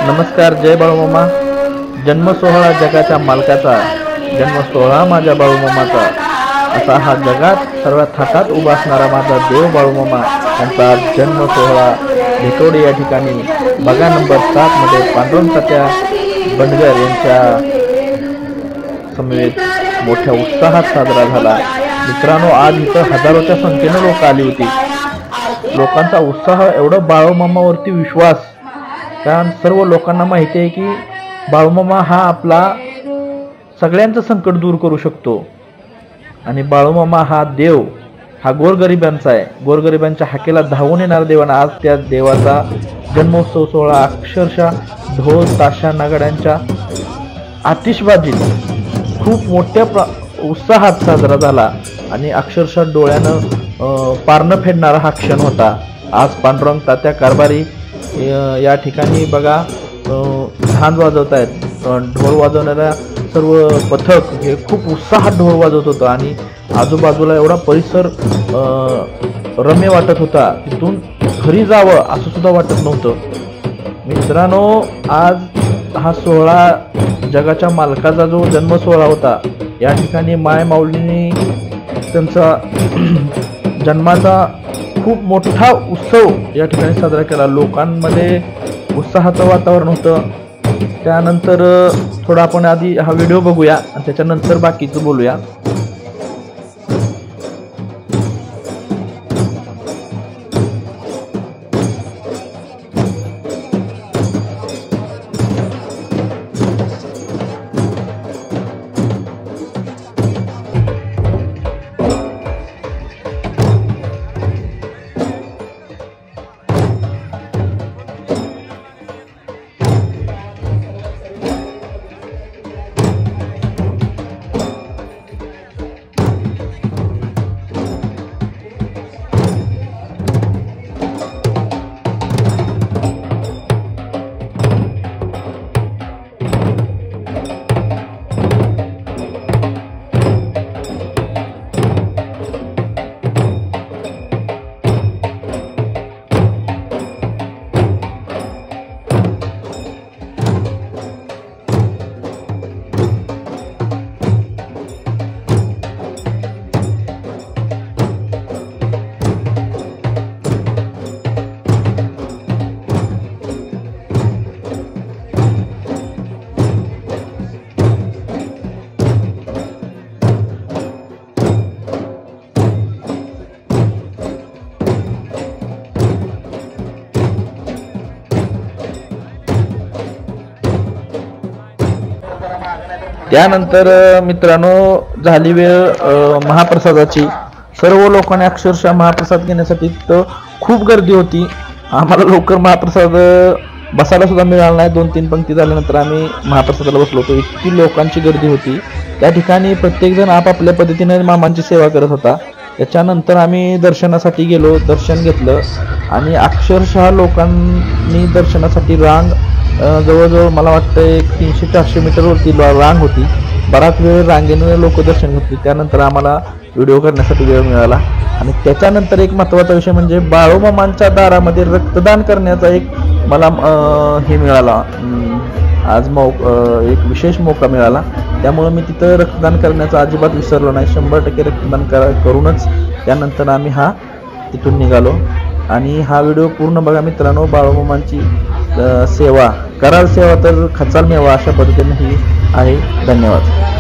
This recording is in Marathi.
नमस्कार. जय बाळूमामा. जन्म सोहळा जगाच्या मालकाचा, जन्म सोहळा माझ्या बाळूमामाचा, असा हा जगात सर्वात थाटात उभा असणारा माझा देव बाळूमामा यांचा जन्म सोहळा भिटोडे या ठिकाणी बघा नंबर 7 मध्ये पांडुरंग तात्या बंडगर यांच्या समवेत मोठ्या उत्साहात साजरा झाला. मित्रांनो, आज इथं हजारोच्या संख्येने लोक आली होती. लोकांचा उत्साह, एवढं बाळूमामावरती विश्वास. कारण सर्व लोकांना माहिती आहे की बाळूमामा हा आपला सगळ्यांचं संकट दूर करू शकतो आणि बाळूमामा हा देव हा गोरगरिबांचा आहे. गोरगरिबांच्या हाकेला धावून येणारा देवाना आज त्या देवाचा जन्मोत्सव सोहळा अक्षरशः ढोल ताशा नगाड्यांच्या आतिषबाजीत खूप मोठ्या उत्साहात साजरा झाला आणि अक्षरशः डोळ्यानं पारणं फेडणारा हा क्षण होता. आज पांडुरंग तात्या कारभारी या ठिकाणी बघा झांज वाजवत आहेत. ढोल वाजवणाऱ्या सर्व पथक हे खूप उत्साहात ढोल वाजवत होतं आणि आजूबाजूला एवढा परिसर रम्य वाटत होता. तिथून घरी जावं असं सुद्धा वाटत नव्हतं. मित्रांनो, आज हा सोहळा जगाच्या मालकाचा जो जन्म सोहळा होता, या ठिकाणी माय माऊलींनी त्यांचा जन्माचा खूप मोठा उत्सव या ठिकाणी साजरा केला. लोकांमध्ये उत्साहाचं वातावरण होतं. त्यानंतर थोडा आपण आधी हा व्हिडिओ बघूया आणि त्याच्यानंतर बाकीचं बोलूया. त्यानंतर मित्रांनो झाली वेळ महाप्रसादाची. सर्व लोकांनी अक्षरशः महाप्रसाद घेण्यासाठी तर खूप गर्दी होती. आम्हाला लवकर महाप्रसाद बसायला सुद्धा मिळाला नाही. 2-3 पंक्ती झाल्यानंतर आम्ही महाप्रसादाला बसलो होतो. इतकी लोकांची गर्दी होती. त्या ठिकाणी प्रत्येकजण आपापल्या पद्धतीने मामांची सेवा करत होता. त्याच्यानंतर आम्ही दर्शनासाठी गेलो, दर्शन घेतलं आणि अक्षरशः लोकांनी दर्शनासाठी रांग जवळजवळ मला वाटतं 300-400 मीटरवरती रांग होती. बराच वेळ रांगेने लोक दर्शन घेतली. त्यानंतर आम्हाला व्हिडिओ करण्यासाठी वेळ मिळाला आणि त्याच्यानंतर एक महत्त्वाचा विषय म्हणजे बाळूमामांच्या दारामध्ये रक्तदान करण्याचा एक मला हे मिळाला. आज एक विशेष मौका मिळाला. त्यामुळं मी तिथं रक्तदान करण्याचं अजिबात विसरलो नाही. 100% रक्तदान करूनच त्यानंतर आम्ही तिथून निघालो. आणि हा व्हिडिओ पूर्ण बघा मित्रांनो. बाळूमामांची सेवा, कराल सेवा तर खचाल मेवा, अशा पद्धतीने ही आहे. धन्यवाद.